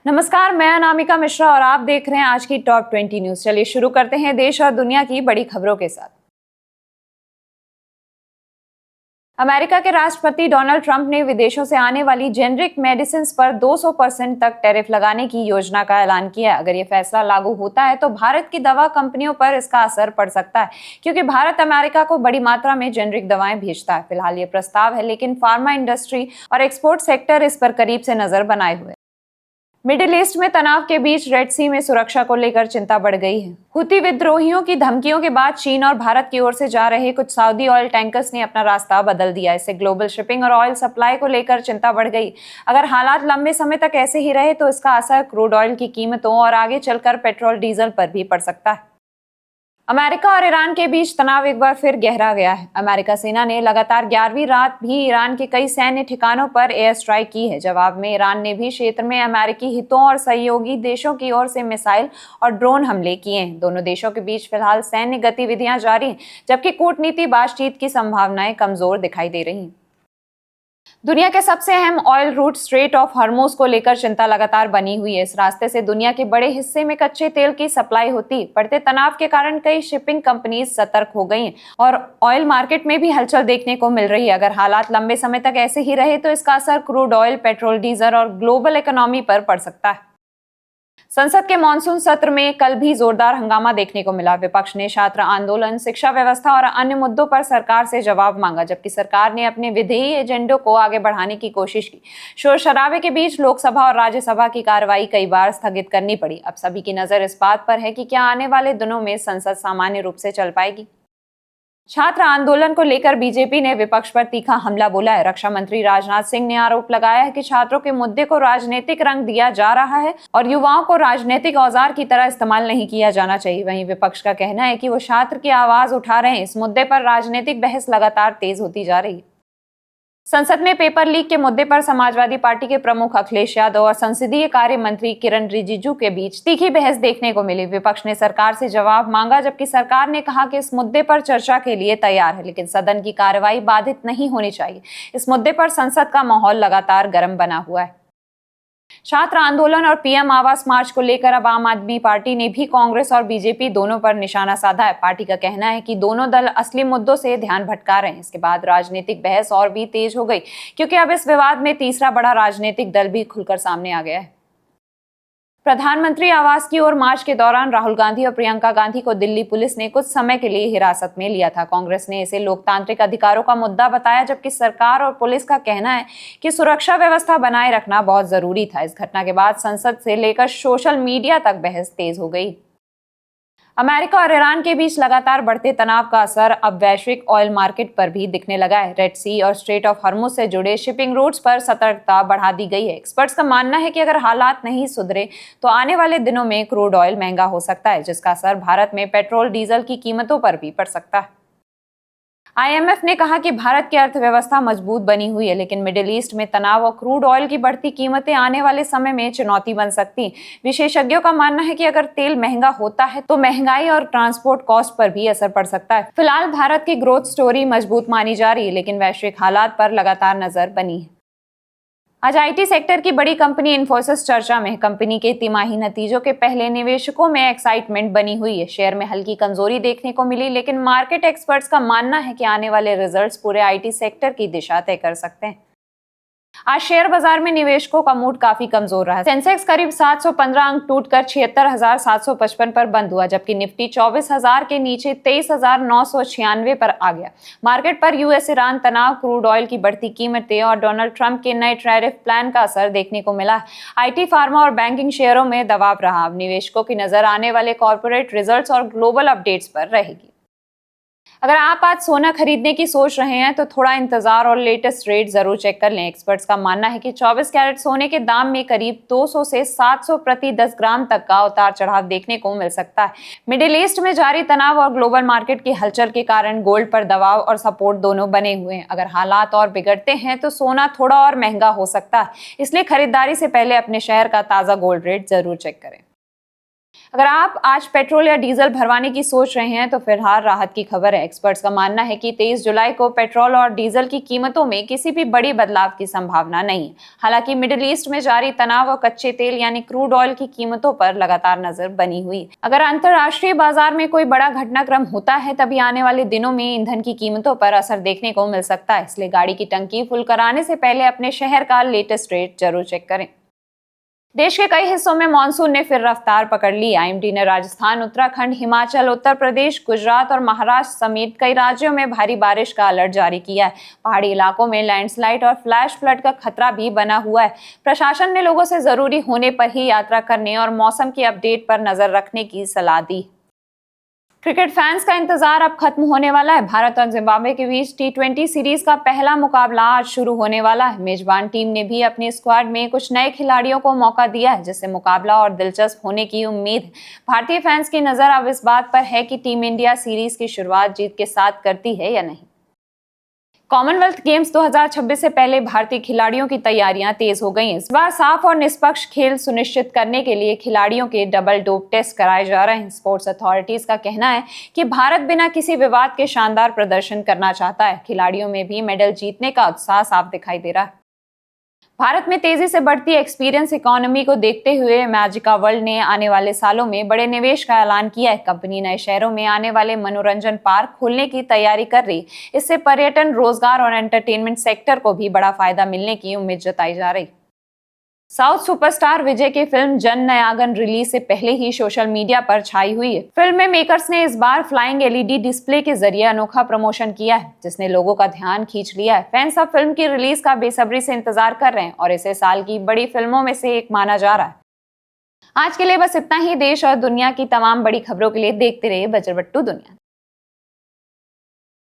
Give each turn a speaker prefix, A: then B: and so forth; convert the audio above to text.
A: नमस्कार, मैं अनामिका मिश्रा और आप देख रहे हैं आज की टॉप 20 न्यूज। चलिए शुरू करते हैं देश और दुनिया की बड़ी खबरों के साथ। अमेरिका के राष्ट्रपति डोनाल्ड ट्रंप ने विदेशों से आने वाली जेनरिक मेडिसिन पर 200% तक टैरिफ लगाने की योजना का ऐलान किया। अगर ये फैसला लागू होता है तो भारत की दवा कंपनियों पर इसका असर पड़ सकता है, क्योंकि भारत अमेरिका को बड़ी मात्रा में जेनरिक दवाएं भेजता है। फिलहाल ये प्रस्ताव है, लेकिन फार्मा इंडस्ट्री और एक्सपोर्ट सेक्टर इस पर करीब से नजर बनाए हुए। मिडिल ईस्ट में तनाव के बीच रेड सी में सुरक्षा को लेकर चिंता बढ़ गई है। हुती विद्रोहियों की धमकियों के बाद चीन और भारत की ओर से जा रहे कुछ सऊदी ऑयल टैंकर्स ने अपना रास्ता बदल दिया। इससे ग्लोबल शिपिंग और ऑयल सप्लाई को लेकर चिंता बढ़ गई। अगर हालात लंबे समय तक ऐसे ही रहे तो इसका असर क्रूड ऑयल की कीमतों और आगे चलकर पेट्रोल डीजल पर भी पड़ सकता है। अमेरिका और ईरान के बीच तनाव एक बार फिर गहरा गया है। अमेरिका सेना ने लगातार 11वीं रात भी ईरान के कई सैन्य ठिकानों पर एयर स्ट्राइक की है। जवाब में ईरान ने भी क्षेत्र में अमेरिकी हितों और सहयोगी देशों की ओर से मिसाइल और ड्रोन हमले किए हैं। दोनों देशों के बीच फिलहाल सैन्य गतिविधियां जारी हैं, जबकि कूटनीति बातचीत की संभावनाएं कमजोर दिखाई दे रही हैं। दुनिया के सबसे अहम oil route strait of Hormuz को लेकर चिंता लगातार बनी हुई है। इस रास्ते से दुनिया के बड़े हिस्से में कच्चे तेल की सप्लाई होती। बढ़ते तनाव के कारण कई शिपिंग कंपनीज सतर्क हो गई हैं और ऑयल मार्केट में भी हलचल देखने को मिल रही है। अगर हालात लंबे समय तक ऐसे ही रहे तो इसका असर क्रूड ऑयल, पेट्रोल, डीजल और ग्लोबल इकोनॉमी पर पड़ सकता है। संसद के मानसून सत्र में कल भी जोरदार हंगामा देखने को मिला। विपक्ष ने छात्र आंदोलन, शिक्षा व्यवस्था और अन्य मुद्दों पर सरकार से जवाब मांगा, जबकि सरकार ने अपने विधेयी एजेंडों को आगे बढ़ाने की कोशिश की। शोर शराबे के बीच लोकसभा और राज्यसभा की कार्रवाई कई बार स्थगित करनी पड़ी। अब सभी की नजर इस बात पर है कि क्या आने वाले दिनों में संसद सामान्य रूप से चल पाएगी। छात्र आंदोलन को लेकर बीजेपी ने विपक्ष पर तीखा हमला बोला है। रक्षा मंत्री राजनाथ सिंह ने आरोप लगाया है कि छात्रों के मुद्दे को राजनीतिक रंग दिया जा रहा है और युवाओं को राजनीतिक औजार की तरह इस्तेमाल नहीं किया जाना चाहिए। वहीं विपक्ष का कहना है कि वो छात्र की आवाज उठा रहे हैं। इस मुद्दे पर राजनीतिक बहस लगातार तेज होती जा रही है। संसद में पेपर लीक के मुद्दे पर समाजवादी पार्टी के प्रमुख अखिलेश यादव और संसदीय कार्य मंत्री किरण रिजिजू के बीच तीखी बहस देखने को मिली। विपक्ष ने सरकार से जवाब मांगा, जबकि सरकार ने कहा कि इस मुद्दे पर चर्चा के लिए तैयार है, लेकिन सदन की कार्रवाई बाधित नहीं होनी चाहिए। इस मुद्दे पर संसद का माहौल लगातार गर्म बना हुआ है। छात्र आंदोलन और पीएम आवास मार्च को लेकर अब आम आदमी पार्टी ने भी कांग्रेस और बीजेपी दोनों पर निशाना साधा है। पार्टी का कहना है कि दोनों दल असली मुद्दों से ध्यान भटका रहे हैं। इसके बाद राजनीतिक बहस और भी तेज हो गई, क्योंकि अब इस विवाद में तीसरा बड़ा राजनीतिक दल भी खुलकर सामने आ गया है। प्रधानमंत्री आवास की ओर मार्च के दौरान राहुल गांधी और प्रियंका गांधी को दिल्ली पुलिस ने कुछ समय के लिए हिरासत में लिया था। कांग्रेस ने इसे लोकतांत्रिक अधिकारों का मुद्दा बताया, जबकि सरकार और पुलिस का कहना है कि सुरक्षा व्यवस्था बनाए रखना बहुत जरूरी था। इस घटना के बाद संसद से लेकर सोशल मीडिया तक बहस तेज हो गई। अमेरिका और ईरान के बीच लगातार बढ़ते तनाव का असर अब वैश्विक ऑयल मार्केट पर भी दिखने लगा है। रेड सी और स्ट्रेट ऑफ हॉर्मुज से जुड़े शिपिंग रूट्स पर सतर्कता बढ़ा दी गई है। एक्सपर्ट्स का मानना है कि अगर हालात नहीं सुधरे तो आने वाले दिनों में क्रूड ऑयल महंगा हो सकता है, जिसका असर भारत में पेट्रोल, डीजल की कीमतों पर भी पड़ सकता है। आईएमएफ ने कहा कि भारत की अर्थव्यवस्था मजबूत बनी हुई है, लेकिन मिडिल ईस्ट में तनाव और क्रूड ऑयल की बढ़ती कीमतें आने वाले समय में चुनौती बन सकती हैं। विशेषज्ञों का मानना है कि अगर तेल महंगा होता है तो महंगाई और ट्रांसपोर्ट कॉस्ट पर भी असर पड़ सकता है। फिलहाल भारत की ग्रोथ स्टोरी मजबूत मानी जा रही है, लेकिन वैश्विक हालात पर लगातार नजर बनी है। आज आईटी सेक्टर की बड़ी कंपनी इन्फोसिस चर्चा में। कंपनी के तिमाही नतीजों के पहले निवेशकों में एक्साइटमेंट बनी हुई है। शेयर में हल्की कमजोरी देखने को मिली, लेकिन मार्केट एक्सपर्ट्स का मानना है कि आने वाले रिजल्ट्स पूरे आईटी सेक्टर की दिशा तय कर सकते हैं। आज शेयर बाजार में निवेशकों का मूड काफी कमजोर रहा। सेंसेक्स करीब 715 अंक टूटकर 76,755 पर बंद हुआ, जबकि निफ्टी 24,000 के नीचे 23,996 पर आ गया। मार्केट पर यूएस ईरान तनाव, क्रूड ऑयल की बढ़ती कीमतें और डोनाल्ड ट्रंप के नए टैरिफ प्लान का असर देखने को मिला। आईटी, फार्मा और बैंकिंग शेयरों में दबाव रहा। अब निवेशकों की नजर आने वाले कॉर्पोरेट रिजल्ट्स और ग्लोबल अपडेट्स पर रहेगी। अगर आप आज सोना खरीदने की सोच रहे हैं तो थोड़ा इंतजार और लेटेस्ट रेट जरूर चेक कर लें। एक्सपर्ट्स का मानना है कि 24 कैरेट सोने के दाम में करीब 200 से 700 प्रति 10 ग्राम तक का उतार चढ़ाव देखने को मिल सकता है। मिडिल ईस्ट में जारी तनाव और ग्लोबल मार्केट की हलचल के कारण गोल्ड पर दबाव और सपोर्ट दोनों बने हुए हैं। अगर हालात और बिगड़ते हैं तो सोना थोड़ा और महंगा हो सकता है, इसलिए खरीदारी से पहले अपने शहर का ताजा गोल्ड रेट जरूर चेक करें। अगर आप आज पेट्रोल या डीजल भरवाने की सोच रहे हैं तो फिलहाल राहत की खबर है। एक्सपर्ट्स का मानना है कि 23 जुलाई को पेट्रोल और डीजल की कीमतों में किसी भी बड़ी बदलाव की संभावना नहीं है। हालांकि मिडिल ईस्ट में जारी तनाव और कच्चे तेल यानी क्रूड ऑयल की कीमतों पर लगातार नजर बनी हुई। अगर अंतर्राष्ट्रीय बाजार में कोई बड़ा घटनाक्रम होता है तभी आने वाले दिनों में ईंधन की कीमतों पर असर देखने को मिल सकता है। इसलिए गाड़ी की टंकी फुल कराने से पहले अपने शहर का लेटेस्ट रेट जरूर चेक करें। देश के कई हिस्सों में मानसून ने फिर रफ्तार पकड़ ली। आईएमडी ने राजस्थान, उत्तराखंड, हिमाचल, उत्तर प्रदेश, गुजरात और महाराष्ट्र समेत कई राज्यों में भारी बारिश का अलर्ट जारी किया है। पहाड़ी इलाकों में लैंडस्लाइड और फ्लैश फ्लड का खतरा भी बना हुआ है। प्रशासन ने लोगों से जरूरी होने पर ही यात्रा करने और मौसम की अपडेट पर नजर रखने की सलाह दी। क्रिकेट फैंस का इंतजार अब खत्म होने वाला है। भारत और जिम्बाब्वे के बीच टी20 सीरीज का पहला मुकाबला आज शुरू होने वाला है। मेजबान टीम ने भी अपनी स्क्वाड में कुछ नए खिलाड़ियों को मौका दिया है, जिससे मुकाबला और दिलचस्प होने की उम्मीद है। भारतीय फैंस की नजर अब इस बात पर है कि टीम इंडिया सीरीज की शुरुआत जीत के साथ करती है या नहीं। कॉमनवेल्थ गेम्स 2026 से पहले भारतीय खिलाड़ियों की तैयारियां तेज हो गई हैं। इस बार साफ और निष्पक्ष खेल सुनिश्चित करने के लिए खिलाड़ियों के डबल डोप टेस्ट कराए जा रहे हैं। स्पोर्ट्स अथॉरिटीज का कहना है कि भारत बिना किसी विवाद के शानदार प्रदर्शन करना चाहता है। खिलाड़ियों में भी मेडल जीतने का उत्साह साफ दिखाई दे रहा है। भारत में तेजी से बढ़ती एक्सपीरियंस इकोनॉमी को देखते हुए मैजिका वर्ल्ड ने आने वाले सालों में बड़े निवेश का ऐलान किया है। कंपनी नए शहरों में आने वाले मनोरंजन पार्क खोलने की तैयारी कर रही। इससे पर्यटन, रोजगार और एंटरटेनमेंट सेक्टर को भी बड़ा फायदा मिलने की उम्मीद जताई जा रही। साउथ सुपरस्टार विजय की फिल्म जन नायकन रिलीज से पहले ही सोशल मीडिया पर छाई हुई है। फिल्म में मेकर्स ने इस बार फ्लाइंग एलईडी डिस्प्ले के जरिए अनोखा प्रमोशन किया है, जिसने लोगों का ध्यान खींच लिया है। फैंस अब फिल्म की रिलीज का बेसब्री से इंतजार कर रहे हैं और इसे साल की बड़ी फिल्मों में से एक माना जा रहा है। आज के लिए बस इतना ही। देश और दुनिया की तमाम बड़ी खबरों के लिए देखते रहिए बजरबट्टू दुनिया।